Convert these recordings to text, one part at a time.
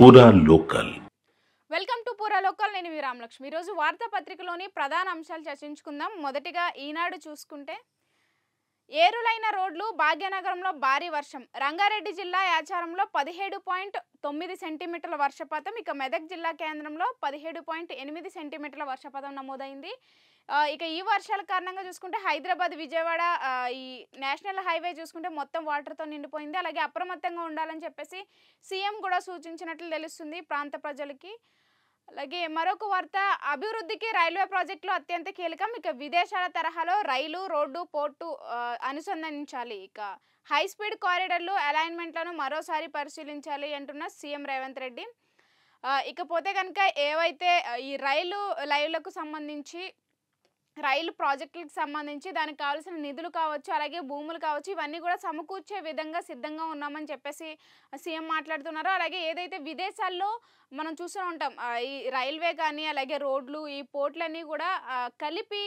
పూరా local. Welcome to పూరా local. నేను మీ రామలక్ష్మి. ఈరోజు వార్తాపత్రికలోని ప్రధాన అంశాలు చర్చించుకుందాం. మొదటిగా ఈనాడు చూసుకుంటే, ఏరులైన రోడ్లు, భాగ్యనగరంలో భారీ వర్షం. రంగారెడ్డి జిల్లా యాచారంలో 17.9 సెంటీమీటర్ల వర్షపాతం, ఇక మెదక్ జిల్లా కేంద్రంలో 17.8 సెంటీమీటర్ల వర్షపాతం నమోదైంది. ఇక ఈ వర్షాల కారణంగా చూసుకుంటే హైదరాబాద్, విజయవాడ ఈ నేషనల్ హైవే చూసుకుంటే మొత్తం వాటర్తో నిండిపోయింది. అలాగే అప్రమత్తంగా ఉండాలని చెప్పేసి సీఎం కూడా సూచించినట్లు తెలుస్తుంది ప్రాంత ప్రజలకి. అలాగే మరొక వార్త, అభివృద్ధికి రైల్వే ప్రాజెక్టులు అత్యంత కీలకం. ఇక విదేశాల తరహాలో రైలు, రోడ్డు, పోర్టు అనుసంధానించాలి. ఇక హై స్పీడ్ కారిడార్లు, అలైన్మెంట్లను మరోసారి పరిశీలించాలి అంటున్న సీఎం రేవంత్ రెడ్డి. ఇకపోతే కనుక ఏవైతే ఈ రైళ్లకు సంబంధించి, రైలు ప్రాజెక్టులకు సంబంధించి దానికి కావాల్సిన నిధులు కావచ్చు, అలాగే భూములు కావచ్చు, ఇవన్నీ కూడా సమకూర్చే విధంగా సిద్ధంగా ఉన్నామని చెప్పేసి సీఎం మాట్లాడుతున్నారు. అలాగే ఏదైతే విదేశాల్లో మనం చూస్తూ ఉంటాం, ఈ రైల్వే కానీ అలాగే రోడ్లు, ఈ పోర్ట్లన్నీ కూడా కలిపి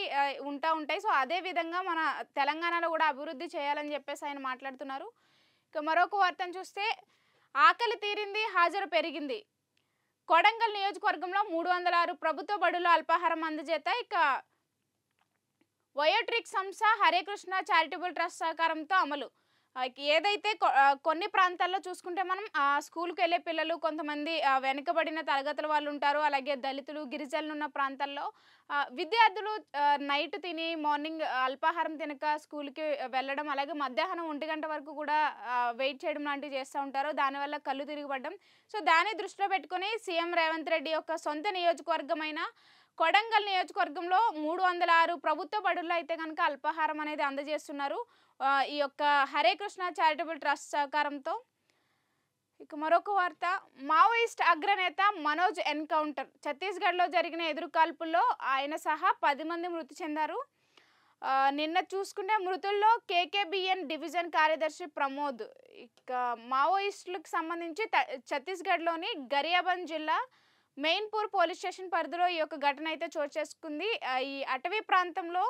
ఉంటాయి. సో అదే విధంగా మన తెలంగాణలో కూడా అభివృద్ధి చేయాలని చెప్పేసి ఆయన మాట్లాడుతున్నారు. ఇక మరొక వార్తను చూస్తే, ఆకలి తీరింది, హాజరు పెరిగింది. కొడంగల్ నియోజకవర్గంలో 306 ప్రభుత్వ బడుల్లో అల్పాహారం అందజేత. ఇక వయోట్రిక్ సంస్థ, హరేకృష్ణ చారిటబుల్ ట్రస్ట్ సహకారంతో అమలు. ఏదైతే కొన్ని ప్రాంతాల్లో చూసుకుంటే మనం స్కూల్కి వెళ్ళే పిల్లలు, కొంతమంది వెనుకబడిన తరగతుల వాళ్ళు ఉంటారు, అలాగే దళితులు, గిరిజనులు ఉన్న ప్రాంతాల్లో విద్యార్థులు నైట్ తిని మార్నింగ్ అల్పాహారం తినక స్కూల్కి వెళ్ళడం, అలాగే మధ్యాహ్నం 1 గంట వరకు కూడా వెయిట్ చేయడం లాంటివి చేస్తూ ఉంటారు. దానివల్ల కళ్ళు తిరిగిపడడం. సో దాన్ని దృష్టిలో పెట్టుకుని సీఎం రేవంత్ రెడ్డి యొక్క సొంత నియోజకవర్గమైన కొడంగల్ నియోజకవర్గంలో 306 ప్రభుత్వ బడుల్లో అయితే కనుక అల్పాహారం అనేది అందజేస్తున్నారు, ఈ యొక్క హరేకృష్ణ చారిటబుల్ ట్రస్ట్ సహకారంతో. ఇక మరొక వార్త, మావోయిస్ట్ అగ్రనేత మనోజ్ ఎన్కౌంటర్. ఛత్తీస్గఢ్లో జరిగిన ఎదురుకాల్పుల్లో ఆయన సహా 10 మంది మృతి చెందారు. నిన్న చూసుకుంటే మృతుల్లో కేకేబిఎన్ డివిజన్ కార్యదర్శి ప్రమోద్. ఇక మావోయిస్టులకు సంబంధించి ఛత్తీస్గఢ్లోని గరియాబంద్ జిల్లా మెయిన్పూర్ పోలీస్ స్టేషన్ పరిధిలో ఈ యొక్క ఘటన అయితే చోటు చేసుకుంది. ఈ అటవీ ప్రాంతంలో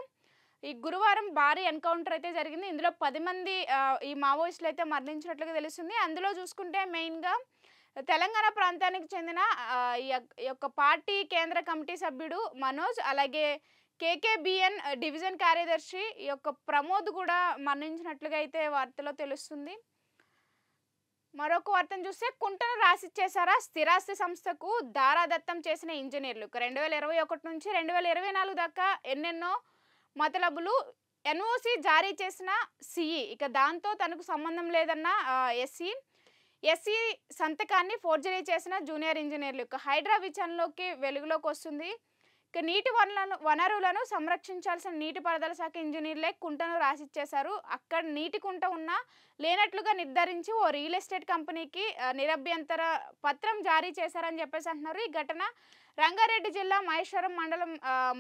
ఈ గురువారం భారీ ఎన్కౌంటర్ అయితే జరిగింది. ఇందులో 10 మంది ఈ మావోయిస్టులు అయితే మరణించినట్లుగా తెలుస్తుంది. అందులో చూసుకుంటే మెయిన్గా తెలంగాణ ప్రాంతానికి చెందిన ఈ యొక్క పార్టీ కేంద్ర కమిటీ సభ్యుడు మనోజ్, అలాగే కేకేబిఎన్ డివిజన్ కార్యదర్శి ఈ యొక్క ప్రమోద్ కూడా మరణించినట్లుగా అయితే వార్తలో తెలుస్తుంది. మరొక వార్తను చూస్తే, కుంటను రాసిచ్చేశారా స్థిరాస్తి సంస్థకు దారాదత్తం చేసిన ఇంజనీర్లు. 2021 నుంచి 2024 దాకా ఎన్నెన్నో మతలబులు ఎన్ఓసి జారీ చేసిన సిఈ. ఇక దాంతో తనకు సంబంధం లేదన్న ఎస్సీ సంతకాన్ని ఫోర్జరీ చేసిన జూనియర్ ఇంజనీర్లు. ఇక హైడ్రా విచారణలోకి వెలుగులోకి వస్తుంది. ఇక నీటి వనరులను సంరక్షించాల్సిన నీటిపారుదల శాఖ ఇంజనీర్లే కుంటను రాసిచ్చేశారు. అక్కడ నీటి కుంట ఉన్నా లేనట్లుగా నిర్ధారించి ఓ రియల్ ఎస్టేట్ కంపెనీకి నిరభ్యంతర పత్రం జారీ చేశారని చెప్పేసి అంటున్నారు. ఈ ఘటన రంగారెడ్డి జిల్లా మహేశ్వరం మండలం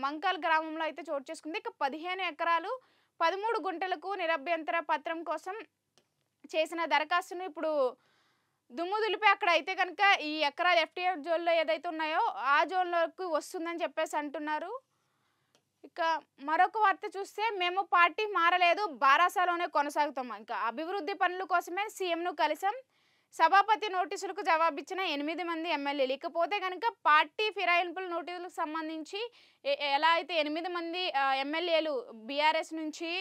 మంకల్ గ్రామంలో అయితే చోటు చేసుకుంది. ఇక 15 ఎకరాలు 13 గుంటలకు నిరభ్యంతర పత్రం కోసం చేసిన దరఖాస్తును ఇప్పుడు దుమ్ము దులిపి అక్కడ అయితే కనుక ఈ ఎకరాలు ఎఫ్టీఎఫ్ జోన్లో ఏదైతే ఉన్నాయో ఆ జోన్లోకి వస్తుందని చెప్పేసి అంటున్నారు. ఇక మరొక వార్త చూస్తే, మేము పార్టీ మారలేదు, బారాసాలోనే కొనసాగుతాం. ఇంకా అభివృద్ధి పనుల కోసమే సీఎంను కలిసాం. సభాపతి నోటీసులకు జవాబిచ్చిన 8 మంది ఎమ్మెల్యేలు. ఇకపోతే కనుక పార్టీ ఫిరాయింపుల నోటీసులకు సంబంధించి ఎలా అయితే 8 మంది ఎమ్మెల్యేలు బీఆర్ఎస్ నుంచి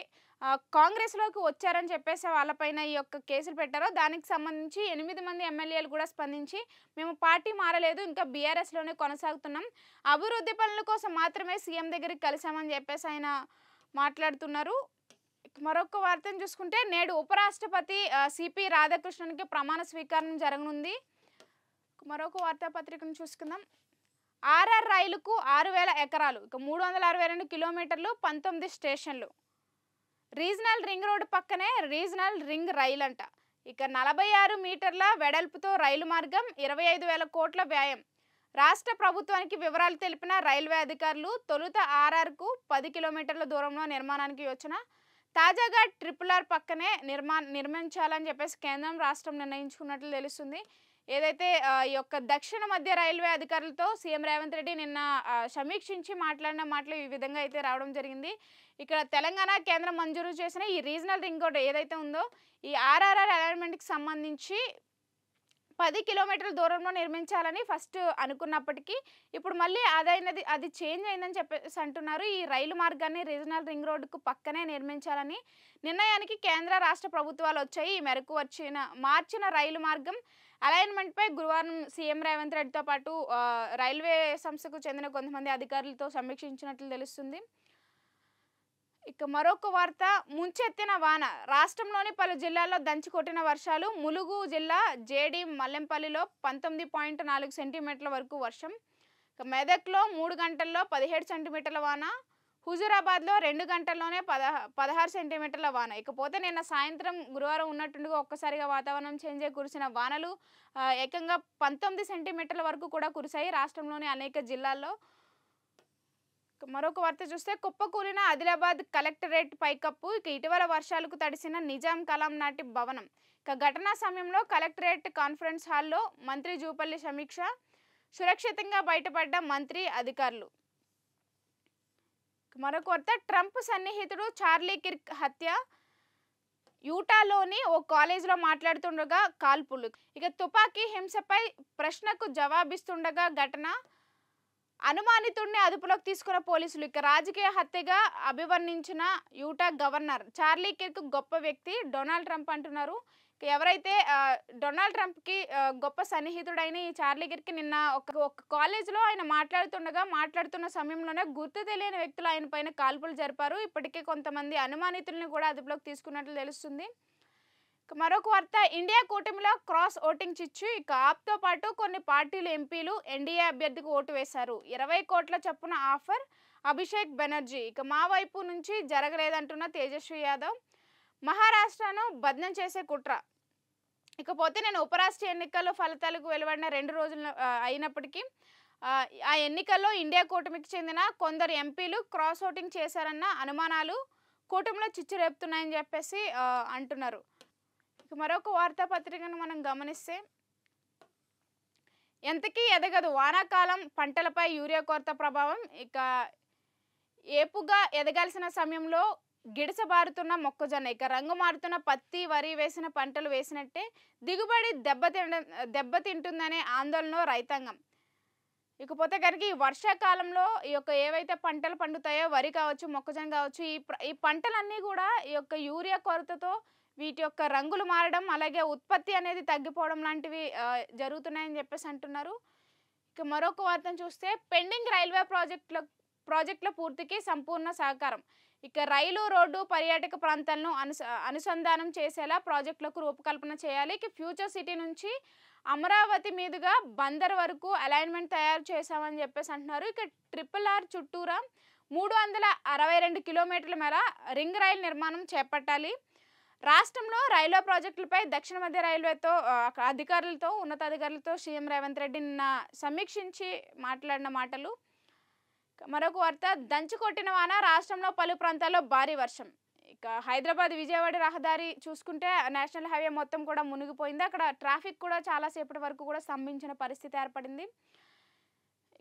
కాంగ్రెస్లోకి వచ్చారని చెప్పేసి వాళ్ళపైన ఈ యొక్క కేసులు పెట్టారో, దానికి సంబంధించి 8 మంది ఎమ్మెల్యేలు కూడా స్పందించి మేము పార్టీ మారలేదు, ఇంకా బీఆర్ఎస్లోనే కొనసాగుతున్నాం, అభివృద్ధి పనుల కోసం మాత్రమే సీఎం దగ్గరికి కలిసామని చెప్పేసి ఆయన మాట్లాడుతున్నారు. మరొక వార్తను చూసుకుంటే, నేడు ఉపరాష్ట్రపతి సిపి రాధాకృష్ణన్కి ప్రమాణ స్వీకారం జరగనుంది. మరొక వార్తాపత్రికను చూసుకుందాం. ఆర్ఆర్ రైలుకు 6000 ఎకరాలు, ఇక 362 కిలోమీటర్లు, 19 స్టేషన్లు. రీజనల్ రింగ్ రోడ్డు పక్కనే రీజనల్ రింగ్ రైలు అంట. ఇక 46 మీటర్ల వెడల్పుతో రైలు మార్గం, 25,000 కోట్ల వ్యయం. రాష్ట్ర ప్రభుత్వానికి వివరాలు తెలిపిన రైల్వే అధికారులు, తొలుత ఆర్ఆర్కు 10 కిలోమీటర్ల దూరంలో నిర్మాణానికి యోచన. తాజాగా RRR పక్కనే నిర్మించాలని చెప్పేసి కేంద్రం, రాష్ట్రం నిర్ణయించుకున్నట్లు తెలుస్తుంది. ఏదైతే ఈ యొక్క దక్షిణ మధ్య రైల్వే అధికారులతో సీఎం రేవంత్ రెడ్డి నిన్న సమీక్షించి మాట్లాడిన మాటలు ఈ విధంగా అయితే రావడం జరిగింది. ఇక్కడ తెలంగాణ కేంద్రం మంజూరు చేసిన ఈ రీజనల్ రింగ్ రోడ్ ఏదైతే ఉందో, ఈ ఆర్ఆర్ఆర్ అలైన్మెంట్కి సంబంధించి 10 కిలోమీటర్ల దూరంలో నిర్మించాలని ఫస్ట్ అనుకున్నప్పటికీ, ఇప్పుడు మళ్ళీ అది చేంజ్ అయిందని చెప్పేసి అంటున్నారు. ఈ రైలు మార్గాన్ని రీజనల్ రింగ్ రోడ్డుకు పక్కనే నిర్మించాలని నిర్ణయానికి కేంద్ర, రాష్ట్ర ప్రభుత్వాలొచ్చాయి. ఈ మేరకు మార్చిన రైలు మార్గం అలైన్‌మెంట్‌పై గురువారం సీఎం రేవంత్ రెడ్డితో పాటు రైల్వే సంస్థకు చెందిన కొంతమంది అధికారులతో సమీక్షించినట్లు తెలుస్తుంది. ఇక మరొక వార్త, ముంచెత్తిన వాన. రాష్ట్రంలోని పలు జిల్లాల్లో దంచికొట్టిన వర్షాలు. ములుగు జిల్లా జేడి మల్లెంపల్లిలో 19.4 సెంటీమీటర్ల వరకు వర్షం. ఇక మెదక్లో 3 గంటల్లో 17 సెంటీమీటర్ల వాన. హుజూరాబాద్లో 2 గంటల్లోనే 16 సెంటీమీటర్ల వాన. ఇకపోతే నిన్న సాయంత్రం గురువారం ఉన్నట్టుండిగా ఒక్కసారిగా వాతావరణం చేంజ్ అయ్యి కురిసిన వానలు ఏకంగా 19 సెంటీమీటర్ల వరకు కూడా కురిశాయి రాష్ట్రంలోని అనేక జిల్లాల్లో. మరొక వార్త చూస్తే, కుప్పకూలిన ఆదిలాబాద్ కలెక్టరేట్ పైకప్పు. ఇక ఇటీవల వర్షాలకు తడిసిన నిజాం కలాం నాటి భవనం. ఇక ఘటనా సమయంలో కలెక్టరేట్ కాన్ఫరెన్స్ హాల్లో మంత్రి జూపల్లి సమీక్ష. సురక్షితంగా బయటపడ్డ మంత్రి, అధికారులు. మరొక వార్త, ట్రంప్ సన్నిహితుడు చార్లీ కిర్క్ హత్య. యూటాలోని ఓ కాలేజీలో మాట్లాడుతుండగా కాల్పులు. ఇక తుపాకీ హింసపై ప్రశ్నకు జవాబిస్తుండగా ఘటన. అనుమానితుడిని అదుపులోకి తీసుకున్న పోలీసులు. ఇక రాజకీయ హత్యగా అభివర్ణించిన యూటా గవర్నర్ చార్లీ కిర్క్ గొప్ప వ్యక్తి డొనాల్డ్ ట్రంప్ అంటున్నారు. ఎవరైతే డొనాల్డ్ ట్రంప్కి గొప్ప సన్నిహితుడైన ఈ చార్లీ కిర్క్ నిన్న ఒక కాలేజీలో ఆయన మాట్లాడుతున్న సమయంలోనే గుర్తు తెలియని వ్యక్తులు ఆయన పైన కాల్పులు జరిపారు. ఇప్పటికే కొంతమంది అనుమానితుల్ని కూడా అదుపులోకి తీసుకున్నట్లు తెలుస్తుంది. మరొక వార్త, ఇండియా కూటమిలో క్రాస్ ఓటింగ్ చిచ్చు. ఇక ఆప్తో పాటు కొన్ని పార్టీలు ఎంపీలు ఎన్డీఏ అభ్యర్థికి ఓటు వేశారు. 20 కోట్ల చొప్పున ఆఫర్. అభిషేక్ బెనర్జీ. ఇక మా వైపు నుంచి జరగలేదంటున్న తేజస్వి యాదవ్. మహారాష్ట్రను బద్నం చేసే కుట్ర. ఇకపోతే నేను ఉపరాష్ట్ర ఎన్నికల్లో ఫలితాలకు వెలువడిన 2 రోజులు అయినప్పటికీ ఆ ఎన్నికల్లో ఇండియా కూటమికి చెందిన కొందరు ఎంపీలు క్రాస్ ఓటింగ్ చేశారన్న అనుమానాలు కూటమిలో చిచ్చు రేపుతున్నాయని చెప్పేసి అంటున్నారు. మరొక వార్తాపత్రికను మనం గమనిస్తే, ఎంతకీ ఎదగదు వానాకాలం పంటలపై యూరియా కొరత ప్రభావం. ఇక ఏపుగా ఎదగాల్సిన సమయంలో గిడసబారుతున్న మొక్కజొన్న. ఇక రంగు మారుతున్న పత్తి, వరి వేసిన పంటలు వేసినట్టే దిగుబడి దెబ్బతింటుందనే ఆందోళన రైతాంగం. ఇకపోతే కనుక ఈ వర్షాకాలంలో ఈ యొక్క ఏవైతే పంటలు పండుతాయో, వరి కావచ్చు, మొక్కజొన్న కావచ్చు, ఈ పంటలన్నీ కూడా ఈ యొక్క యూరియా కొరతతో వీటి యొక్క రంగులు మారడం, అలాగే ఉత్పత్తి అనేది తగ్గిపోవడం లాంటివి జరుగుతున్నాయని చెప్పేసి అంటున్నారు. ఇక మరొక వార్తను చూస్తే, పెండింగ్ రైల్వే ప్రాజెక్టుల పూర్తికి సంపూర్ణ సహకారం. ఇక రైలు, రోడ్డు, పర్యాటక ప్రాంతాలను అనుసంధానం చేసేలా ప్రాజెక్టులకు రూపకల్పన చేయాలి. ఇక ఫ్యూచర్ సిటీ నుంచి అమరావతి మీదుగా బందర్ వరకు అలైన్మెంట్ తయారు చేశామని చెప్పేసి అంటున్నారు. ఇక RRR చుట్టూరా 362 కిలోమీటర్ల మేర రింగ్ రైలు నిర్మాణం చేపట్టాలి. రాష్ట్రంలో రైల్వే ప్రాజెక్టులపై దక్షిణ మధ్య రైల్వేతో ఉన్నతాధికారులతో సీఎం రేవంత్ రెడ్డి నిన్న సమీక్షించి మాట్లాడిన మాటలు. మరొక వార్త, దంచుకొట్టిన వాన. రాష్ట్రంలో పలు ప్రాంతాల్లో భారీ వర్షం. ఇక హైదరాబాద్ విజయవాడ రహదారి చూసుకుంటే నేషనల్ హైవే మొత్తం కూడా మునిగిపోయింది. అక్కడ ట్రాఫిక్ కూడా చాలాసేపటి వరకు కూడా స్తంభించిన పరిస్థితి ఏర్పడింది.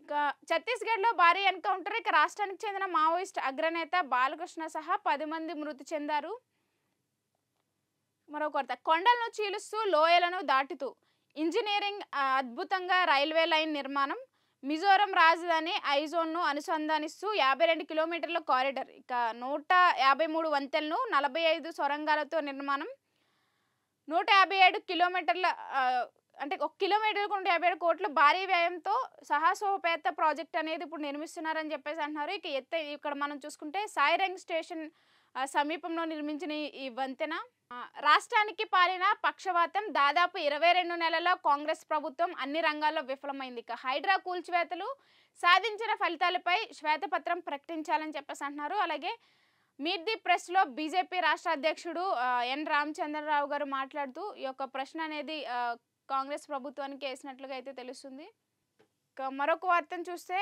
ఇక ఛత్తీస్గఢ్లో భారీ ఎన్కౌంటర్. ఇక రాష్ట్రానికి చెందిన మావోయిస్ట్ అగ్రనేత బాలకృష్ణ సహా 10 మంది మృతి చెందారు. మరొక వార్త, కొండలను చీలుస్తూ లోయలను దాటుతూ ఇంజనీరింగ్ అద్భుతంగా రైల్వే లైన్ నిర్మాణం. మిజోరం రాజధాని ఐజోన్ను అనుసంధానిస్తూ 52 కిలోమీటర్ల కారిడార్. ఇక 153 వంతెనలు, 45 సొరంగాలతో నిర్మాణం. 157 కిలోమీటర్ల అంటే 1 కిలోమీటర్కు 157 కోట్ల భారీ వ్యయంతో సాహసోపేత ప్రాజెక్ట్ అనేది ఇప్పుడు నిర్మిస్తున్నారని చెప్పేసి అంటున్నారు. ఇక్కడ మనం చూసుకుంటే సాయిరంగ్ స్టేషన్ సమీపంలో నిర్మించిన ఈ వంతెన. రాష్ట్రానికి పాలిన పక్షవాతం. దాదాపు 22 నెలల్లో కాంగ్రెస్ ప్రభుత్వం అన్ని రంగాల్లో విఫలమైంది. ఇక హైడ్రా కూల్చివేతలు సాధించిన ఫలితాలపై శ్వేతపత్రం ప్రకటించాలని చెప్పేసి అంటున్నారు. అలాగే మీట్ ది ప్రెస్లో బీజేపీ రాష్ట్ర అధ్యక్షుడు ఎన్ రామచంద్రరావు గారు మాట్లాడుతూ ఈ యొక్క ప్రశ్న అనేది కాంగ్రెస్ ప్రభుత్వానికి వేసినట్లుగా అయితే తెలుస్తుంది. ఇక మరొక వార్తను చూస్తే,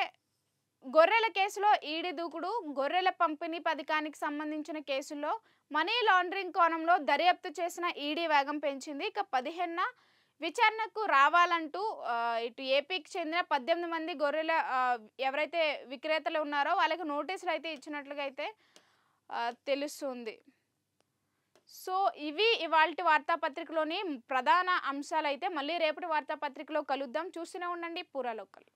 గొర్రెల కేసులో ఈడీ దూకుడు. గొర్రెల పంపిణీ పథకానికి సంబంధించిన కేసుల్లో మనీ లాండరింగ్ కోణంలో దర్యాప్తు చేసిన ఈడీ వేగం పెంచింది. ఇక 15న విచారణకు రావాలంటూ ఇటు ఏపీకి చెందిన 18 మంది గొర్రెల ఎవరైతే విక్రేతలు ఉన్నారో వాళ్ళకి నోటీసులు అయితే ఇచ్చినట్లుగా అయితే తెలుస్తుంది. సో, ఇవి ఇవాల్టి వార్తాపత్రికలోని ప్రధాన అంశాలైతే. మళ్ళీ రేపటి వార్తాపత్రికలో కలుద్దాం. చూస్తూనే ఉండండి పూరా లోకల్.